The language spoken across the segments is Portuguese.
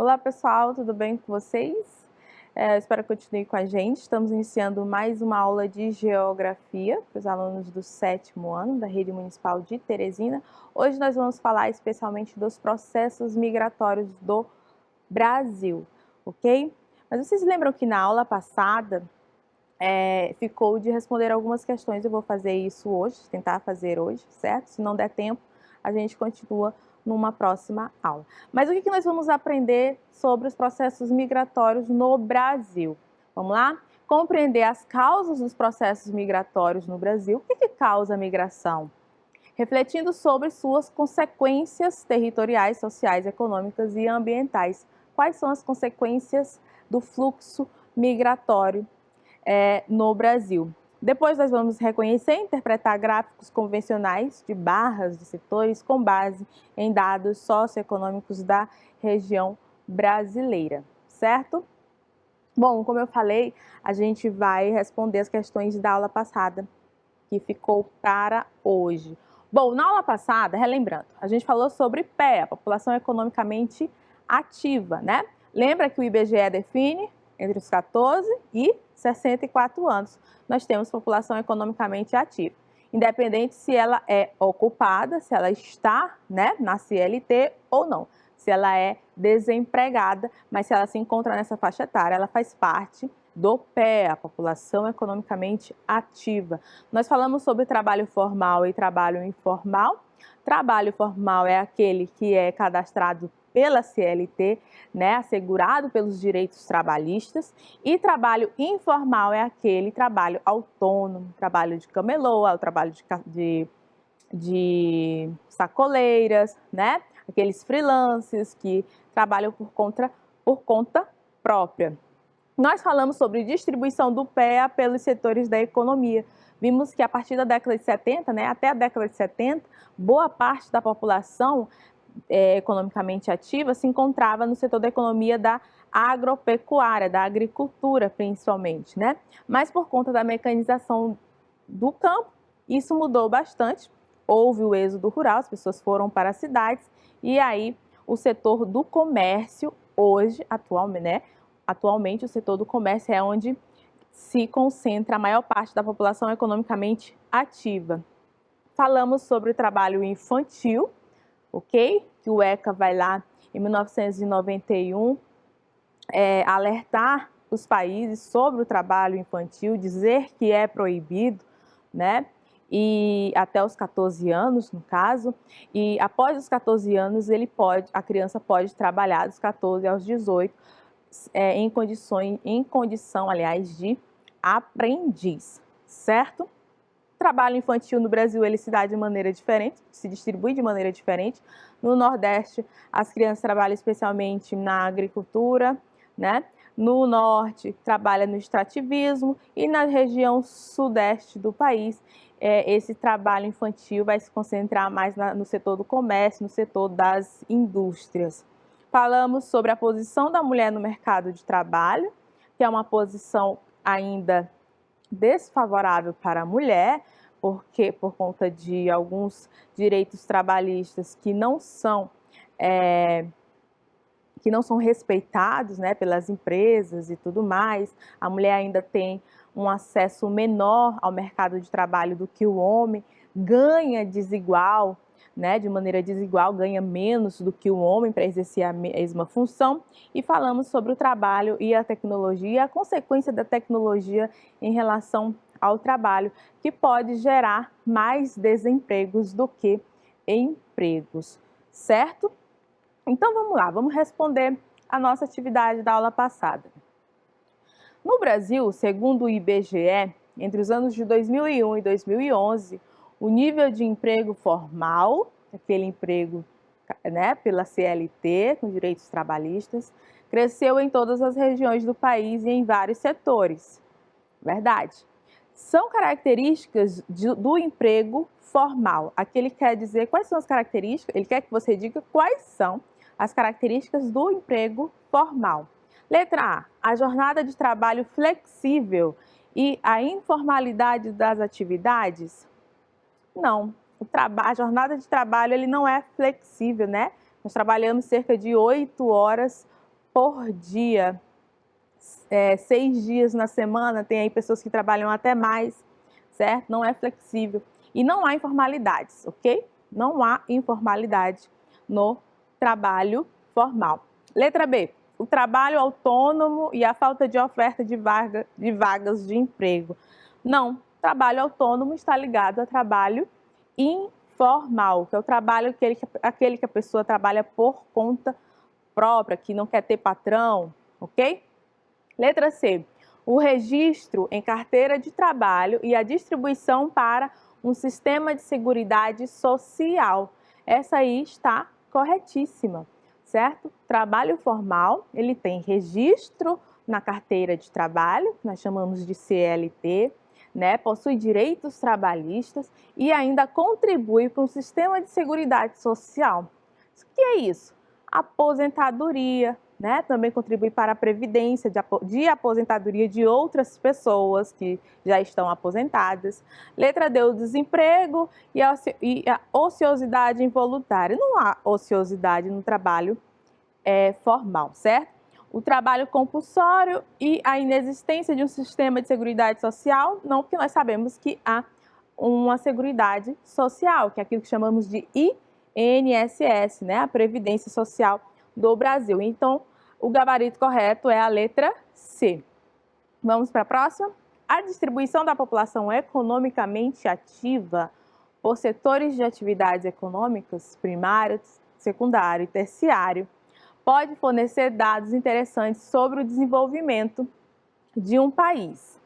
Olá pessoal, tudo bem com vocês? Espero que continue com a gente. Estamos iniciando mais uma aula de Geografia para os alunos do 7º ano da Rede Municipal de Teresina. Hoje nós vamos falar especialmente dos processos migratórios do Brasil, ok? Mas vocês lembram que na aula passada ficou de responder algumas questões. Eu vou fazer isso hoje, tentar fazer hoje, certo? Se não der tempo, a gente continua numa próxima aula. Mas o que nós vamos aprender sobre os processos migratórios no Brasil? Vamos lá? Compreender as causas dos processos migratórios no Brasil. O que causa a migração? Refletindo sobre suas consequências territoriais, sociais, econômicas e ambientais. Quais são as consequências do fluxo migratório no Brasil? Depois nós vamos reconhecer e interpretar gráficos convencionais de barras de setores com base em dados socioeconômicos da região brasileira, certo? Bom, como eu falei, a gente vai responder as questões da aula passada, que ficou para hoje. Bom, na aula passada, relembrando, a gente falou sobre PEA, a população economicamente ativa, né? Lembra que o IBGE define entre os 14 e 64 anos. Nós temos população economicamente ativa, independente se ela é ocupada, se ela está, né, na CLT ou não, se ela é desempregada, mas se ela se encontra nessa faixa etária, ela faz parte do PEA, a população economicamente ativa. Nós falamos sobre trabalho formal e trabalho informal. Trabalho formal é aquele que é cadastrado pela CLT, né, assegurado pelos direitos trabalhistas, e trabalho informal é aquele trabalho autônomo, trabalho de camelô, o trabalho de sacoleiras, né, aqueles freelancers que trabalham por conta própria. Nós falamos sobre distribuição do PEA pelos setores da economia. Vimos que a partir da década de 70, né, até a década de 70, boa parte da população economicamente ativa se encontrava no setor da economia da agropecuária, da agricultura principalmente, né? Mas por conta da mecanização do campo, isso mudou bastante. Houve o êxodo rural, as pessoas foram para as cidades e aí o setor do comércio hoje, atualmente o setor do comércio é onde se concentra a maior parte da população economicamente ativa. Falamos sobre o trabalho infantil, ok? Que o ECA vai lá em 1991 alertar os países sobre o trabalho infantil, dizer que é proibido, né? E até os 14 anos, no caso, e após os 14 anos a criança pode trabalhar dos 14 aos 18 em condição, aliás, de aprendiz, certo? Trabalho infantil no Brasil ele se dá de maneira diferente, se distribui de maneira diferente. No Nordeste, as crianças trabalham especialmente na agricultura, né? No Norte, trabalha no extrativismo e na região Sudeste do país, esse trabalho infantil vai se concentrar mais no setor do comércio, no setor das indústrias. Falamos sobre a posição da mulher no mercado de trabalho, que é uma posição ainda desfavorável para a mulher, porque por conta de alguns direitos trabalhistas que não são respeitados, né, pelas empresas e tudo mais. A mulher ainda tem um acesso menor ao mercado de trabalho do que o homem, ganha desigual, né, de maneira desigual, ganha menos do que o homem para exercer a mesma função. E falamos sobre o trabalho e a tecnologia, e a consequência da tecnologia em relação ao trabalho, que pode gerar mais desempregos do que empregos, certo? Então vamos lá, vamos responder a nossa atividade da aula passada. No Brasil, segundo o IBGE, entre os anos de 2001 e 2011, o nível de emprego formal, aquele emprego, né, pela CLT, com direitos trabalhistas, cresceu em todas as regiões do país e em vários setores. Verdade. São características do emprego formal. Aqui ele quer dizer quais são as características, ele quer que você diga quais são as características do emprego formal. Letra A, a jornada de trabalho flexível e a informalidade das atividades? Não, a jornada de trabalho ele não é flexível, né? Nós trabalhamos cerca de 8 horas por dia, 6 dias na semana, tem aí pessoas que trabalham até mais, certo? Não é flexível. E não há informalidades, ok? Não há informalidade no trabalho formal. Letra B, o trabalho autônomo e a falta de oferta de vagas de emprego. Não, trabalho autônomo está ligado a trabalho informal, que é o trabalho aquele que a pessoa trabalha por conta própria, que não quer ter patrão, ok? Letra C, o registro em carteira de trabalho e a distribuição para um sistema de seguridade social. Essa aí está corretíssima, certo? Trabalho formal, ele tem registro na carteira de trabalho, que nós chamamos de CLT, né? Possui direitos trabalhistas e ainda contribui para um sistema de seguridade social. O que é isso? Aposentadoria, né? Também contribui para a previdência de aposentadoria de outras pessoas que já estão aposentadas. Letra D, o desemprego e a ociosidade involuntária. Não há ociosidade no trabalho formal, certo? O trabalho compulsório e a inexistência de um sistema de seguridade social, não, porque nós sabemos que há uma seguridade social, que é aquilo que chamamos de INSS, né? A Previdência Social do Brasil. Então, o gabarito correto é a letra C. Vamos para a próxima? A distribuição da população economicamente ativa por setores de atividades econômicas, primário, secundário e terciário, pode fornecer dados interessantes sobre o desenvolvimento de um país.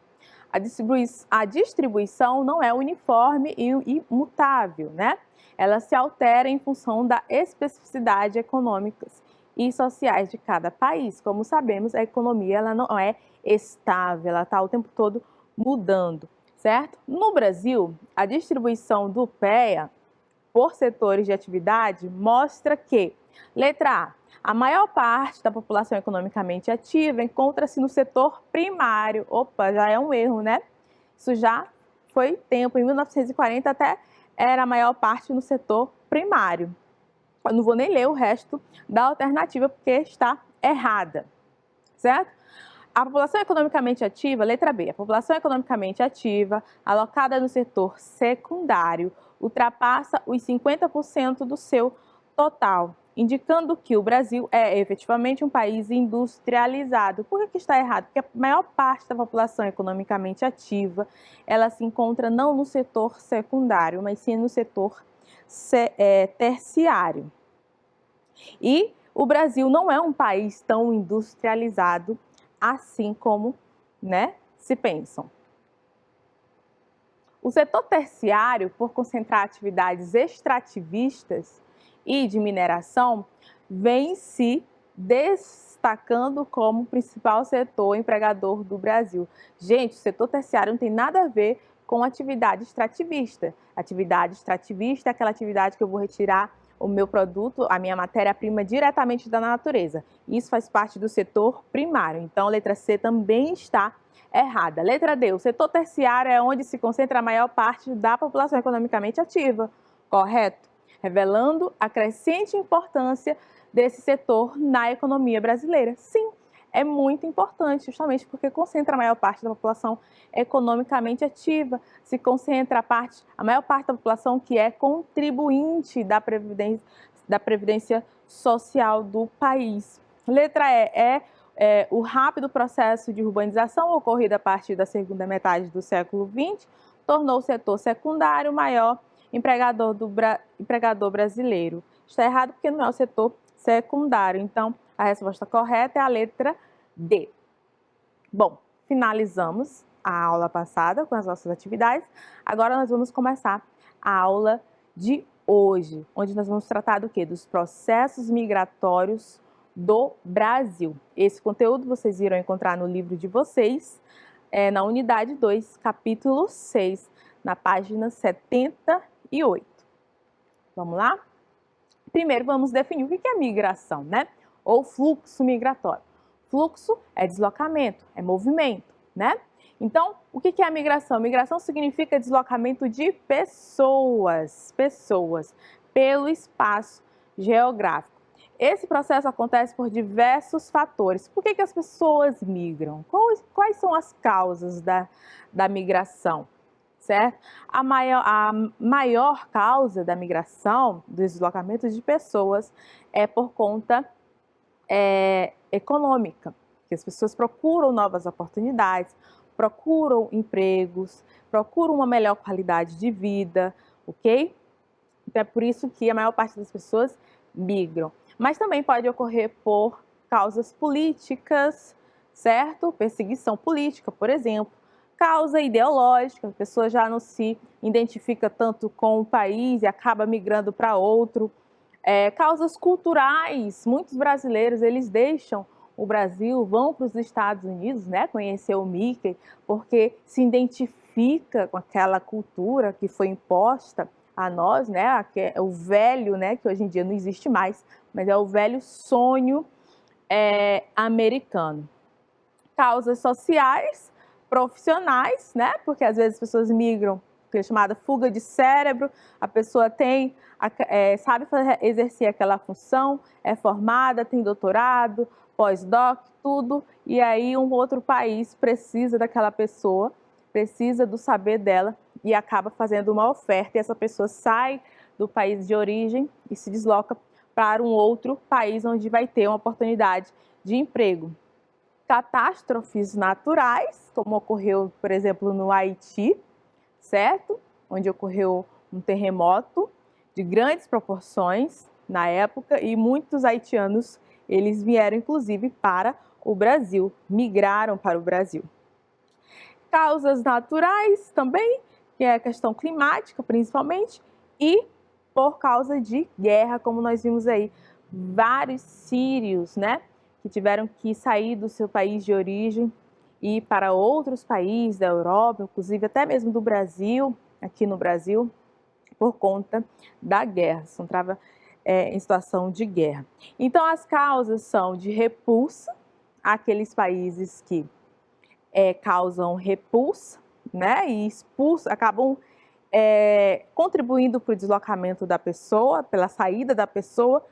A distribuição não é uniforme e imutável, né? Ela se altera em função da especificidade econômicas e sociais de cada país. Como sabemos, a economia ela não é estável, ela está o tempo todo mudando, certo? No Brasil, a distribuição do PEA por setores de atividade mostra que, letra A maior parte da população economicamente ativa encontra-se no setor primário. Opa, já é um erro, né? Isso já foi tempo, em 1940 até era a maior parte no setor primário. Eu não vou nem ler o resto da alternativa porque está errada, certo? A população economicamente ativa, letra B, a população economicamente ativa alocada no setor secundário ultrapassa os 50% do seu total, indicando que o Brasil é efetivamente um país industrializado. Por que está errado? Porque a maior parte da população economicamente ativa, ela se encontra não no setor secundário, mas sim no setor terciário. E o Brasil não é um país tão industrializado assim como, né, se pensam. O setor terciário, por concentrar atividades extrativistas e de mineração, vem se destacando como principal setor empregador do Brasil. Gente, o setor terciário não tem nada a ver com atividade extrativista. Atividade extrativista é aquela atividade que eu vou retirar o meu produto, a minha matéria-prima diretamente da natureza. Isso faz parte do setor primário. Então, a letra C também está errada. Letra D, o setor terciário é onde se concentra a maior parte da população economicamente ativa. Correto? Revelando a crescente importância desse setor na economia brasileira. Sim, é muito importante, justamente porque concentra a maior parte da população economicamente ativa, se concentra a maior parte da população que é contribuinte da Previdência Social do país. Letra E é o rápido processo de urbanização ocorrido a partir da segunda metade do século XX, tornou o setor secundário o maior empregador brasileiro. Está errado porque não é o setor secundário, então a resposta correta é a letra D. Bom, finalizamos a aula passada com as nossas atividades. Agora nós vamos começar a aula de hoje, onde nós vamos tratar do quê? Dos processos migratórios do Brasil. Esse conteúdo vocês irão encontrar no livro de vocês, na unidade 2, capítulo 6, na página 78. Vamos lá? Primeiro vamos definir o que é migração, né? Ou fluxo migratório. Fluxo é deslocamento, é movimento, né? Então, o que é a migração? Migração significa deslocamento de pessoas pelo espaço geográfico. Esse processo acontece por diversos fatores. Por que as pessoas migram? Quais são as causas da migração? Certo? A maior causa da migração, do deslocamento de pessoas, é por conta econômica, que as pessoas procuram novas oportunidades, procuram empregos, procuram uma melhor qualidade de vida, ok? Então é por isso que a maior parte das pessoas migram. Mas também pode ocorrer por causas políticas, certo? Perseguição política, por exemplo. Causa ideológica, a pessoa já não se identifica tanto com o país e acaba migrando para outro. Causas culturais, muitos brasileiros, eles deixam o Brasil, vão para os Estados Unidos, né, conhecer o Mickey, porque se identifica com aquela cultura que foi imposta a nós, né, o velho, né, que hoje em dia não existe mais, mas é o velho sonho americano. Causas sociais, profissionais, né, porque às vezes as pessoas migram, que é chamada fuga de cérebro, a pessoa sabe exercer aquela função, é formada, tem doutorado, pós-doc, tudo, e aí um outro país precisa daquela pessoa, precisa do saber dela e acaba fazendo uma oferta, e essa pessoa sai do país de origem e se desloca para um outro país onde vai ter uma oportunidade de emprego. Catástrofes naturais, como ocorreu, por exemplo, no Haiti, certo? Onde ocorreu um terremoto de grandes proporções na época e muitos haitianos, eles vieram inclusive para o Brasil, migraram para o Brasil. Causas naturais também, que é a questão climática principalmente, e por causa de guerra, como nós vimos aí, vários sírios, né, que tiveram que sair do seu país de origem e ir para outros países da Europa, inclusive até mesmo do Brasil, aqui no Brasil, por conta da guerra, se encontrava em situação de guerra. Então, as causas são de repulsa, aqueles países que causam repulsa, né, e acabam contribuindo para o deslocamento da pessoa, pela saída da pessoa,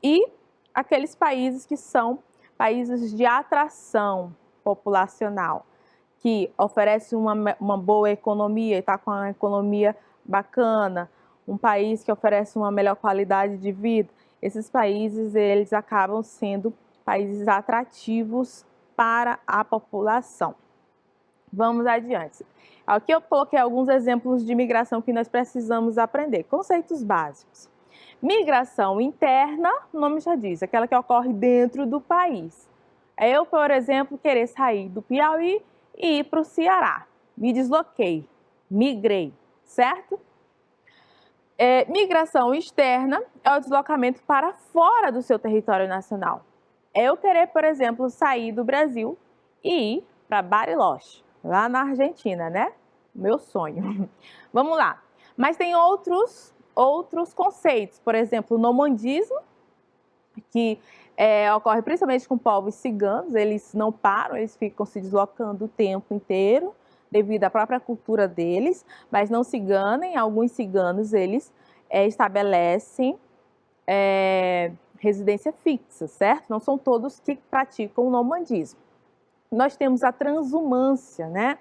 e aqueles países que são países de atração populacional, que oferece uma boa economia, está com uma economia bacana, um país que oferece uma melhor qualidade de vida. Esses países, eles acabam sendo países atrativos para a população. Vamos adiante. Aqui eu coloquei alguns exemplos de migração que nós precisamos aprender. Conceitos básicos. Migração interna, o nome já diz, aquela que ocorre dentro do país. Eu, por exemplo, querer sair do Piauí e ir para o Ceará. Me desloquei, migrei, certo? Migração externa é o deslocamento para fora do seu território nacional. Eu querer, por exemplo, sair do Brasil e ir para Bariloche, lá na Argentina, né? Meu sonho. Vamos lá. Mas tem outros conceitos, por exemplo, o nomandismo, que ocorre principalmente com povos ciganos, eles não param, eles ficam se deslocando o tempo inteiro, devido à própria cultura deles, mas não se enganem, alguns ciganos, eles estabelecem residência fixa, certo? Não são todos que praticam o nomandismo. Nós temos a transumância, né?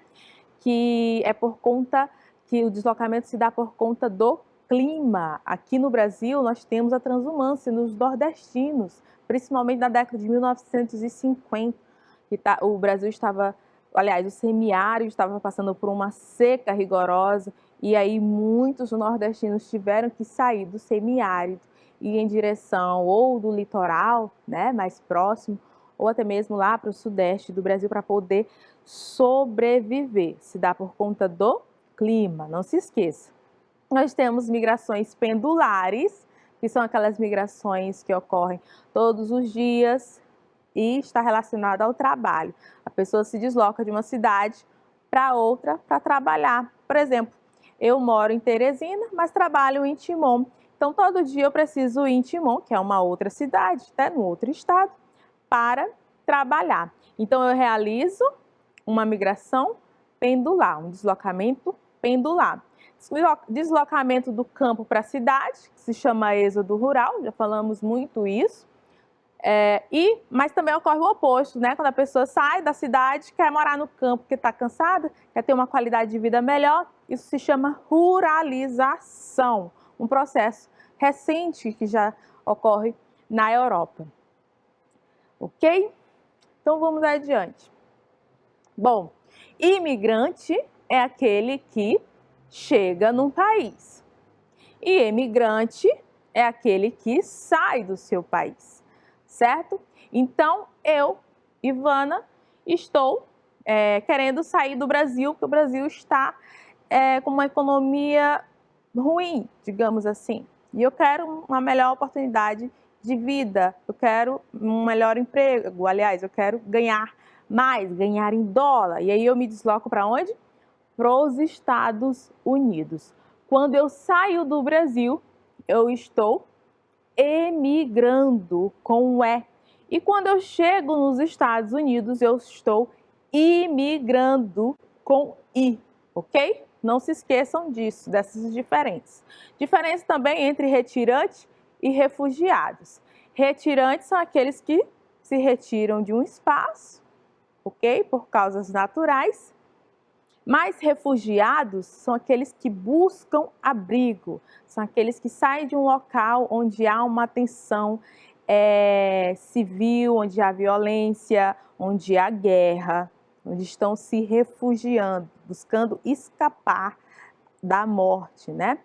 Que é por conta que o deslocamento se dá por conta do clima. Aqui no Brasil, nós temos a transumância nos nordestinos, principalmente na década de 1950, que o Brasil estava, aliás, o semiárido estava passando por uma seca rigorosa, e aí muitos nordestinos tiveram que sair do semiárido e ir em direção ou do litoral, né, mais próximo, ou até mesmo lá para o sudeste do Brasil para poder sobreviver. Se dá por conta do clima, não se esqueça. Nós temos migrações pendulares, que são aquelas migrações que ocorrem todos os dias e está relacionada ao trabalho. A pessoa se desloca de uma cidade para outra para trabalhar. Por exemplo, eu moro em Teresina, mas trabalho em Timon. Então, todo dia eu preciso ir em Timon, que é uma outra cidade, até no outro estado, para trabalhar. Então, eu realizo uma migração pendular, um deslocamento pendular. Deslocamento do campo para a cidade, que se chama êxodo rural, já falamos muito isso. Mas também ocorre o oposto, né? Quando a pessoa sai da cidade, quer morar no campo porque está cansada, quer ter uma qualidade de vida melhor, isso se chama ruralização, um processo recente que já ocorre na Europa. Ok? Então vamos adiante. Bom, imigrante é aquele que chega num país e emigrante é aquele que sai do seu país, certo? Então, eu, Ivana, estou querendo sair do Brasil, porque o Brasil está com uma economia ruim, digamos assim. E eu quero uma melhor oportunidade de vida, eu quero um melhor emprego, aliás, eu quero ganhar mais, ganhar em dólar. E aí eu me desloco para onde? Para os Estados Unidos. Quando eu saio do Brasil, eu estou emigrando com o E. E quando eu chego nos Estados Unidos, eu estou imigrando com I, ok? Não se esqueçam disso, dessas diferenças. Diferença também entre retirante e refugiados. Retirantes são aqueles que se retiram de um espaço, ok? Por causas naturais. Mas refugiados são aqueles que buscam abrigo, são aqueles que saem de um local onde há uma tensão civil, onde há violência, onde há guerra, onde estão se refugiando, buscando escapar da morte, né?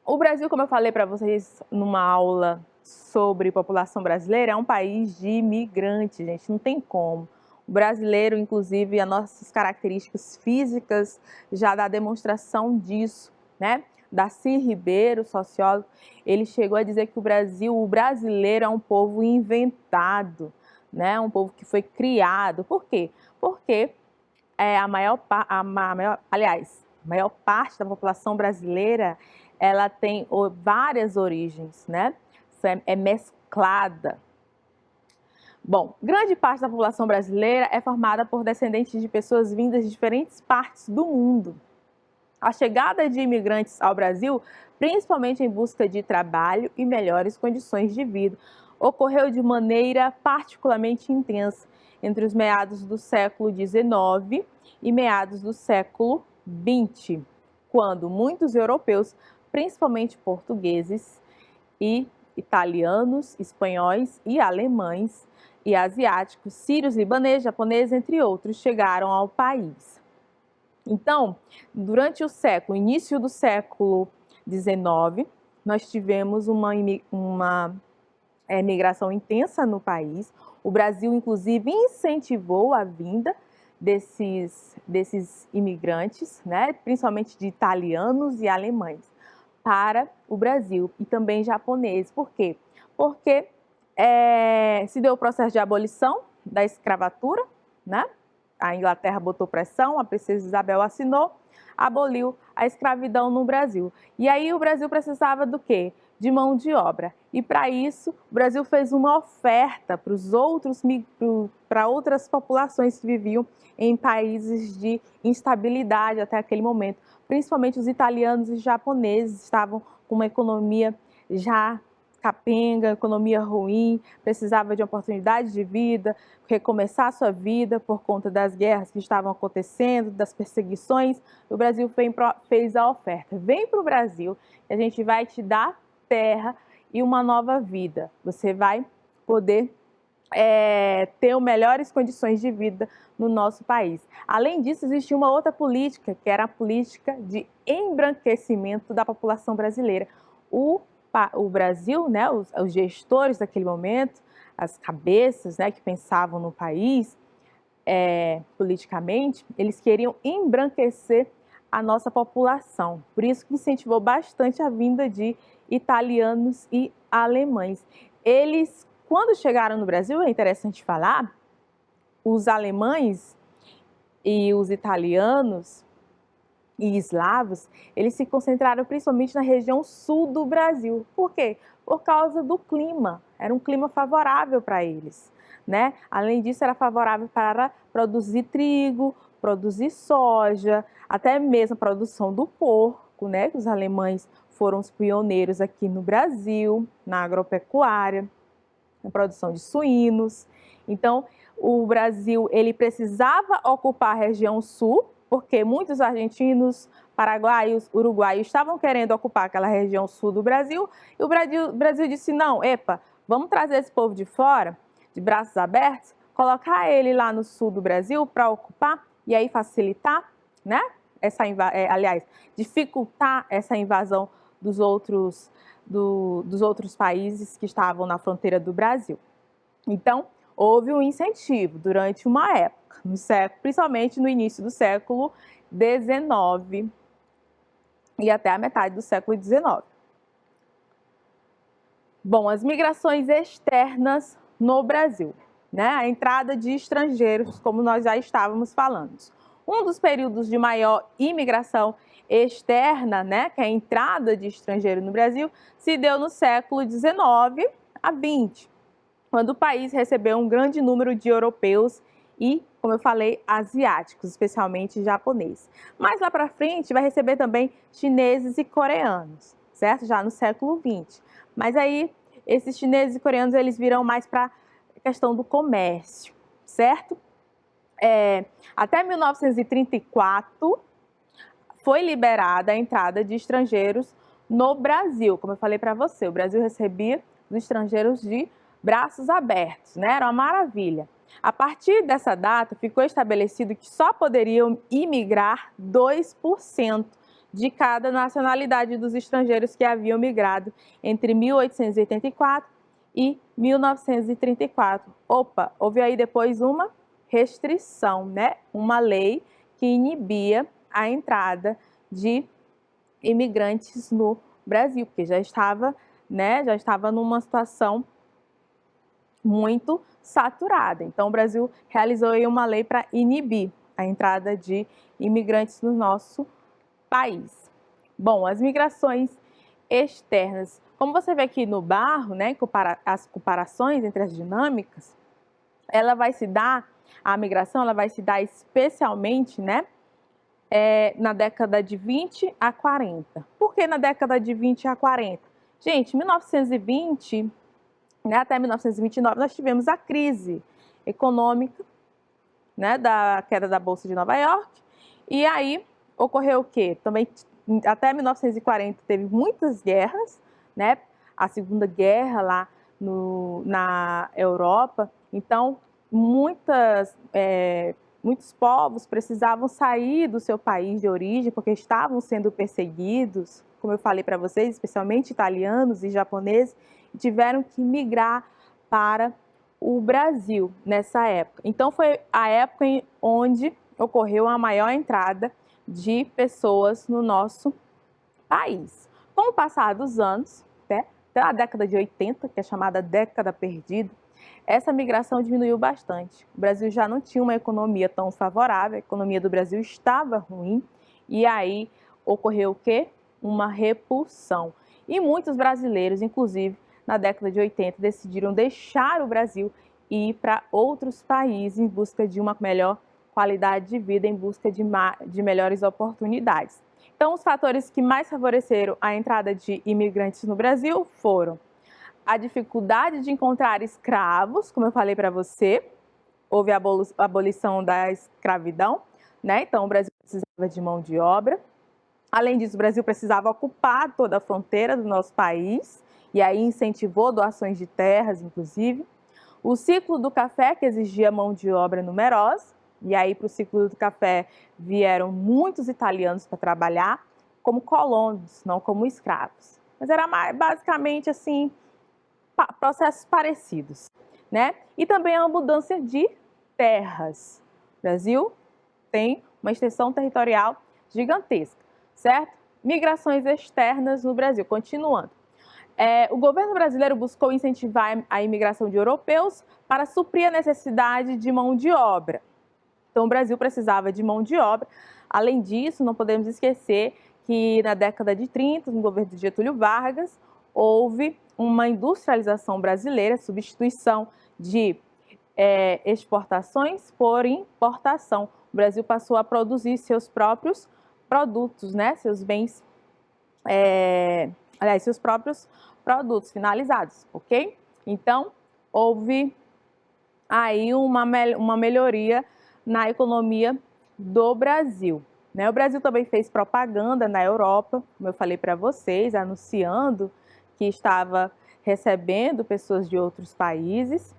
O Brasil, como eu falei para vocês numa aula sobre população brasileira, é um país de imigrantes, gente, não tem como. O brasileiro, inclusive, as nossas características físicas já dá demonstração disso, né? Darcy Ribeiro, sociólogo, ele chegou a dizer que o brasileiro é um povo inventado, né? Um povo que foi criado. Por quê? Porque a maior parte da população brasileira, ela tem várias origens, né? É mesclada. Bom, grande parte da população brasileira é formada por descendentes de pessoas vindas de diferentes partes do mundo. A chegada de imigrantes ao Brasil, principalmente em busca de trabalho e melhores condições de vida, ocorreu de maneira particularmente intensa entre os meados do século XIX e meados do século XX, quando muitos europeus, principalmente portugueses e italianos, espanhóis e alemães, e asiáticos, sírios, libaneses, japoneses, entre outros, chegaram ao país. Então, durante o início do século XIX, nós tivemos uma migração intensa no país. O Brasil, inclusive, incentivou a vinda desses imigrantes, né, principalmente de italianos e alemães, para o Brasil, e também japoneses. Por quê? Porque se deu o processo de abolição da escravatura, né? A Inglaterra botou pressão, a princesa Isabel assinou, aboliu a escravidão no Brasil. E aí o Brasil precisava do quê? De mão de obra. E para isso, o Brasil fez uma oferta para outras populações que viviam em países de instabilidade até aquele momento. Principalmente os italianos e japoneses estavam com uma economia já capenga, economia ruim, precisava de oportunidade de vida, recomeçar sua vida por conta das guerras que estavam acontecendo, das perseguições. O Brasil fez a oferta. Vem para o Brasil e a gente vai te dar terra e uma nova vida. Você vai poder ter melhores condições de vida no nosso país. Além disso, existia uma outra política, que era a política de embranquecimento da população brasileira. O Brasil, né, os gestores daquele momento, as cabeças, né, que pensavam no país politicamente, eles queriam embranquecer a nossa população. Por isso que incentivou bastante a vinda de italianos e alemães. Eles, quando chegaram no Brasil, é interessante falar, os alemães e os italianos e eslavos, eles se concentraram principalmente na região sul do Brasil. Por quê? Por causa do clima. Era um clima favorável para eles, né? Além disso, era favorável para produzir trigo, produzir soja, até mesmo a produção do porco, né? Que os alemães foram os pioneiros aqui no Brasil, na agropecuária, na produção de suínos. Então, o Brasil ele precisava ocupar a região sul, porque muitos argentinos, paraguaios, uruguaios estavam querendo ocupar aquela região sul do Brasil, e o Brasil disse, não, epa, vamos trazer esse povo de fora, de braços abertos, colocar ele lá no sul do Brasil para ocupar e aí facilitar, né? Aliás, dificultar essa invasão dos outros países que estavam na fronteira do Brasil. Então, houve um incentivo durante uma época, principalmente no início do século XIX e até a metade do século XIX. Bom, as migrações externas no Brasil, né? A entrada de estrangeiros, como nós já estávamos falando. Um dos períodos de maior imigração externa, né, que é a entrada de estrangeiro no Brasil, se deu no século XIX a XX, quando o país recebeu um grande número de europeus e, como eu falei, asiáticos, especialmente japoneses. Mais lá para frente vai receber também chineses e coreanos, certo? Já no século XX. Mas aí, esses chineses e coreanos, eles virão mais para a questão do comércio, certo? Até 1934, foi liberada a entrada de estrangeiros no Brasil. Como eu falei para você, o Brasil recebia os estrangeiros de braços abertos, né? Era uma maravilha. A partir dessa data, ficou estabelecido que só poderiam imigrar 2% de cada nacionalidade dos estrangeiros que haviam migrado entre 1884 e 1934. Opa, houve aí depois uma restrição, né? Uma lei que inibia a entrada de imigrantes no Brasil, porque já estava numa situação muito saturada. Então, o Brasil realizou aí uma lei para inibir a entrada de imigrantes no nosso país. Bom, as migrações externas, como você vê aqui no barro, né, as comparações entre as dinâmicas, a migração ela vai se dar especialmente, né, na década de 20 a 40. Por que na década de 20 a 40? Gente, 1920, né, até 1929, nós tivemos a crise econômica, né, da queda da Bolsa de Nova York, e aí ocorreu o quê? Também, até 1940, teve muitas guerras, né, a Segunda Guerra lá na Europa, então muitos povos precisavam sair do seu país de origem porque estavam sendo perseguidos, como eu falei para vocês, especialmente italianos e japoneses, e tiveram que migrar para o Brasil nessa época. Então foi a época onde ocorreu a maior entrada de pessoas no nosso país. Com o passar dos anos, né, até a década de 80, que é chamada década perdida, essa migração diminuiu bastante. O Brasil já não tinha uma economia tão favorável, a economia do Brasil estava ruim, e aí ocorreu o quê? Uma repulsão. E muitos brasileiros, inclusive na década de 80, decidiram deixar o Brasil e ir para outros países em busca de uma melhor qualidade de vida, em busca de melhores oportunidades. Então, os fatores que mais favoreceram a entrada de imigrantes no Brasil foram a dificuldade de encontrar escravos, como eu falei para você, houve a abolição da escravidão, né? Então o Brasil precisava de mão de obra. Além disso, o Brasil precisava ocupar toda a fronteira do nosso país, e aí incentivou doações de terras, inclusive. O ciclo do café, que exigia mão de obra numerosa, e aí para o ciclo do café vieram muitos italianos para trabalhar como colonos, não como escravos. Mas era basicamente assim, processos parecidos, né? E também a mudança de terras. O Brasil tem uma extensão territorial gigantesca, certo? Migrações externas no Brasil, continuando. O governo brasileiro buscou incentivar a imigração de europeus para suprir a necessidade de mão de obra. Então, o Brasil precisava de mão de obra. Além disso, não podemos esquecer que na década de 30, no governo de Getúlio Vargas, houve uma industrialização brasileira, substituição de exportações por importação. O Brasil passou a produzir seus próprios produtos, né, seus bens aliás, seus próprios produtos finalizados, ok? Então, houve aí uma melhoria na economia do Brasil, né? O Brasil também fez propaganda na Europa, como eu falei para vocês, anunciando que estava recebendo pessoas de outros países,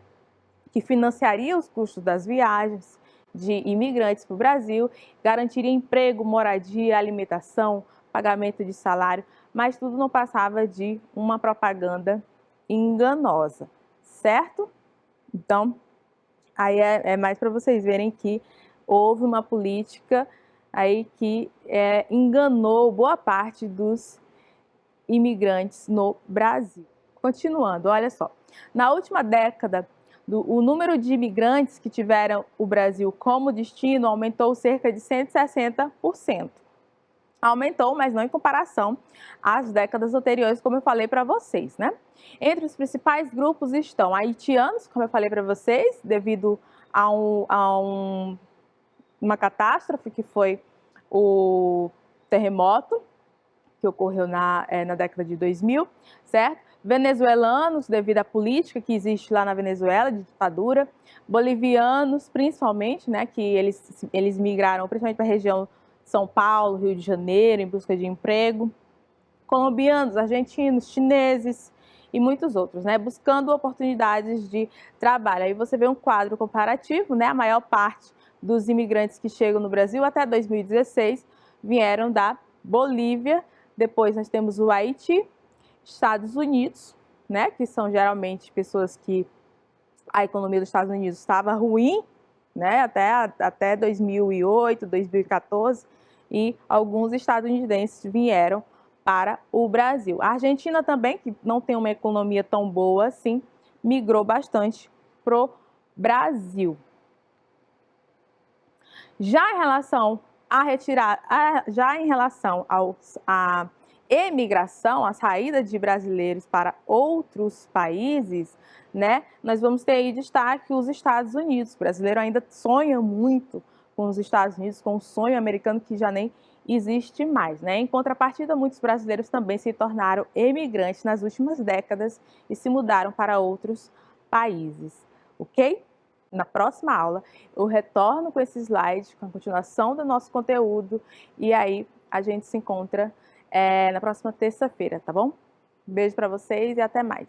que financiaria os custos das viagens de imigrantes para o Brasil, garantiria emprego, moradia, alimentação, pagamento de salário, mas tudo não passava de uma propaganda enganosa, certo? Então, aí é mais para vocês verem que houve uma política aí que enganou boa parte dos imigrantes no Brasil. Continuando, olha só, na última década, o número de imigrantes que tiveram o Brasil como destino aumentou cerca de 160%. Aumentou, mas não em comparação às décadas anteriores, como eu falei para vocês, né? Entre os principais grupos estão haitianos, como eu falei para vocês, devido a uma catástrofe que foi o terremoto, que ocorreu na década de 2000, certo? Venezuelanos, devido à política que existe lá na Venezuela, de ditadura. Bolivianos, principalmente, né, que eles migraram principalmente para a região de São Paulo, Rio de Janeiro, em busca de emprego. Colombianos, argentinos, chineses e muitos outros, né, buscando oportunidades de trabalho. Aí você vê um quadro comparativo, né, a maior parte dos imigrantes que chegam no Brasil até 2016 vieram da Bolívia. Depois nós temos o Haiti, Estados Unidos, né, que são geralmente pessoas que a economia dos Estados Unidos estava ruim, né, até 2008, 2014, e alguns estadunidenses vieram para o Brasil. A Argentina também, que não tem uma economia tão boa assim, migrou bastante para o Brasil. Já em relação à emigração, a saída de brasileiros para outros países, né, nós vamos ter aí destaque os Estados Unidos. O brasileiro ainda sonha muito com os Estados Unidos, com o sonho americano que já nem existe mais, né? Em contrapartida, muitos brasileiros também se tornaram emigrantes nas últimas décadas e se mudaram para outros países, ok? Na próxima aula, eu retorno com esse slide, com a continuação do nosso conteúdo, e aí a gente se encontra na próxima terça-feira, tá bom? Beijo para vocês e até mais!